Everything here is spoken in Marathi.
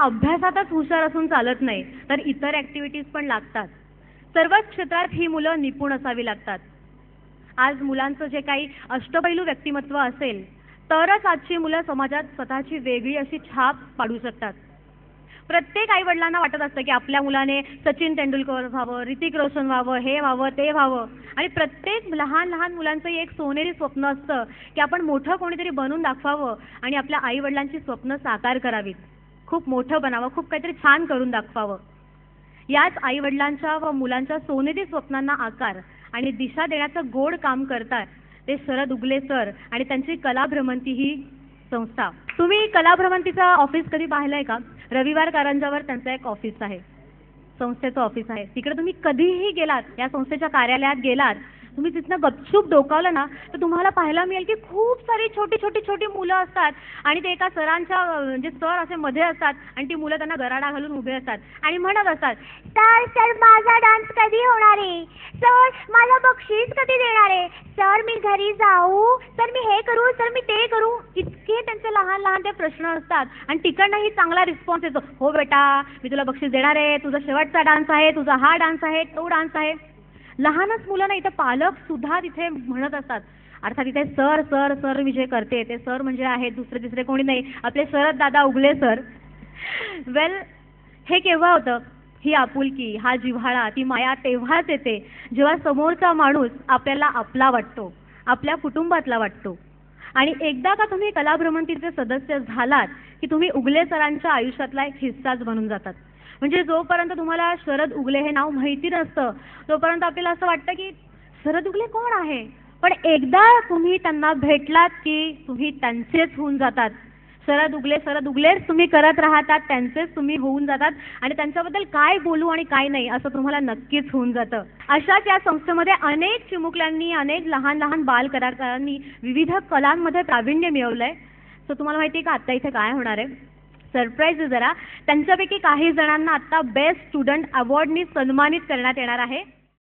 अभ्यासातच हुशार असून चालत नाही, तर इतर ॲक्टिव्हिटीज पण लागतात. सर्वच क्षेत्रात ही मुलं निपुण असावी लागतात. आज मुलांचं जे काही अष्टपैलू व्यक्तिमत्व असेल, तरच आजची मुलं समाजात स्वतःची वेगळी अशी छाप पाडू शकतात. प्रत्येक आई-वडिलांना वाटत असतं की आपल्या मुलाने सचिन तेंडुलकर व्हावं, ऋतिक रोशन व्हावं, हे व्हावं, ते व्हावं. आणि प्रत्येक लहान-लहान मुलांचं एक सोनेरी स्वप्न असतं की आपण मोठं कोणीतरी बनून दाखवावं आणि आपल्या आई-वडिलांची स्वप्न साकार करावीत. खूप मोठं बनावं, खूप काहीतरी छान करून दाखवावं. याच आई-वडिलांच्या व मुलांच्या सोनेरी स्वप्नांना आकार आणि दिशा देण्याचं गोड काम करतात ते शरद उगले सर आणि त्यांची कलाभ्रमंती ही संस्था. तुम्ही कलाभ्रमंतीचं ऑफिस कधी पाहिलंय का? रविवार कारंजावर त्यांचं एक ऑफिस आहे, संस्थेचं ऑफिस आहे. तिकडे तुम्ही कधीही गेलात, या संस्थेच्या कार्यालयात गेलात, तुम्ही तिथनं गपचूप डोकावलं ना, तर तुम्हाला पाहायला मिळेल की खूप सारी छोटी मुलं असतात आणि ते एका सरांच्या म्हणजे सर असे मध्ये असतात आणि ती मुलं त्यांना गराडा घालून उभे असतात आणि म्हणत असतात, सर सर माझा डान्स कधी होणार आहे, सर मला बक्षीस कधी देणार आहे, सर मी घरी जाऊ, सर मी हे करू, सर मी ते करू. इतके त्यांचे लहान लहान ते प्रश्न असतात आणि तिकडनंही चांगला रिस्पॉन्स येतो. हो बेटा मी तुला बक्षीस देणार आहे, तुझा शेवटचा डान्स आहे, तुझा हा डान्स आहे, तो डान्स आहे. लहानच मुलं नाही तर पालक सुद्धा तिथे म्हणत असतात. अर्थात इथे सर सर सर मी जे करते ते सर म्हणजे आहेत दुसरे तिसरे कोणी नाही, आपले शरद दादा उगले सर. वेल, हे केव्हा होतं? ही आपुलकी, हा जिव्हाळा, ती माया तेव्हाच येते जेव्हा समोरचा माणूस आपल्याला आपला वाटतो, आपल्या कुटुंबातला वाटतो. आणि एकदा का तुम्ही कलाभ्रमंतीचे सदस्य झालात की तुम्ही उगले सरांच्या आयुष्यातला एक हिस्साच बनून जातात. म्हणजे जोपर्यंत तुम्हाला शरद उगले हे नाव माहिती नसतं तोपर्यंत आपल्याला असं वाटतं की शरद उगले कोण आहे. पण एकदा तुम्ही त्यांना भेटलात की तुम्ही त्यांचेच होऊन जातात. शरद उगलेच तुम्ही करत राहतात, त्यांचेच तुम्ही होऊन जातात आणि त्यांच्याबद्दल काय बोलू आणि काय नाही असं तुम्हाला नक्कीच होऊन जातं. अशाच या संस्थेमध्ये अनेक चिमुकल्यांनी, अनेक लहान लहान बाल कलाकारांनी विविध कलांमध्ये प्रावीण्य मिळवलंय. सो तुम्हाला माहिती आहे का आता इथे काय होणार आहे? सरप्राईज आहे जरा. त्यांच्यापैकी काही जणांना आता बेस्ट स्टुडंट अवॉर्डनी सन्मानित करण्यात येणार आहे.